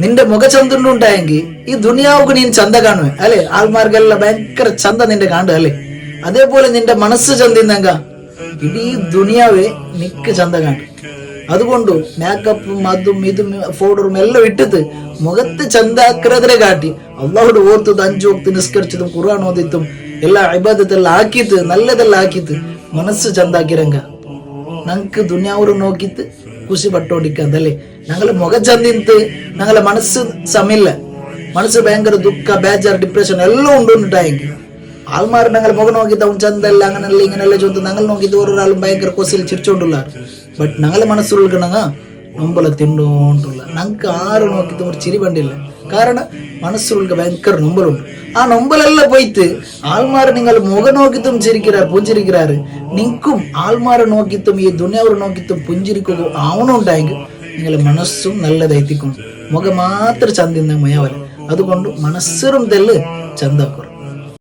നിന്റെ മുഖചന്തുണ്ടായെങ്കിൽ ഈ ദുനിയാവുക്ക് നീ ചന്ത കാണുവേ അല്ലെ, ആൾമാർക്കെല്ലാം ഭയങ്കര ചന്ത നിന്റെ കാണുക അല്ലെ. അതേപോലെ നിന്റെ മനസ്സ് ചന്തിന്നെങ്ക ഇടീ ദുനിയാവേ നിക്ക് ചന്ത കാണും. അതുകൊണ്ട് മേക്കപ്പും അതും ഇതും ഫോഡറും എല്ലാം ഇട്ടിട്ട് മുഖത്ത് ചന്താക്കുന്നതിനെ കാട്ടി അള്ളാഹുടെ ഓർത്തത് 5 വക്ത് നിസ്കരിച്ചതും ഖുർആൻ ഓതിത്തും എല്ലാ ഇബാദത്തെല്ലാം ആക്കിയിട്ട് നല്ലതെല്ലാം ആക്കിയിട്ട് മനസ്സ് ചന്താക്കിരങ്ക ഞങ്ങക്ക് ദുനിയാവൂർ നോക്കിയിട്ട് ಖುಷಿ ಪಟ್ಟೋಡಿಕ್ಕಂತಲ್ಲಿ ഞങ്ങളെ മുഖം ചന്തിന്ത് ഞങ്ങളെ മനസ്സ് സമയില്ല, മനസ്സ് ഭയങ്കര ദുഃഖ ബേജാർ ഡിപ്രഷൻ എല്ലാം ഉണ്ടോന്നിട്ടായെങ്കിൽ ആൾമാർ ഞങ്ങളെ മുഖം നോക്കിയിട്ട് അവൻ ചന്തല്ല അങ്ങനല്ല ഇങ്ങനെല്ല ചോദിച്ചു ഞങ്ങൾ നോക്കിയിട്ട് ഓരോരാളും ഭയങ്കര കൊസിൽ ചിരിച്ചോണ്ടുള്ളാർ. ബട്ട് ഞങ്ങളെ മനസ്സുള്ളിക്കണങ്ങ നൊമ്പല തിണ്ടോണ്ടുള്ള ഞങ്ങൾക്ക് ആറ് നോക്കിയിട്ട് ഒരു ചിരി പണ്ടില്ല. കാരണം മനസ്സുള്ളിക്ക് ഭയങ്കര നൊമ്പലുണ്ട്. ആ നൊമ്പലെല്ലാം പോയിട്ട് ആൾമാരെ നിങ്ങൾ മുഖം നോക്കിത്തും ചിരിക്കാറ് പുഞ്ചിരിക്കാറ് നിങ്ങൾക്കും ആൾമാരെ നോക്കിത്തും ഈ ദുനിയാവർ നോക്കിത്തും പുഞ്ചിരിക്കുക ആവണുണ്ടായെങ്കിൽ നിങ്ങളെ മനസ്സും നല്ലതെത്തിക്കും. മുഖം മാത്രം ചന്തിന്ന മുയവല. അതുകൊണ്ട് മനസ്സറും തെല്ല് ചന്താക്കും.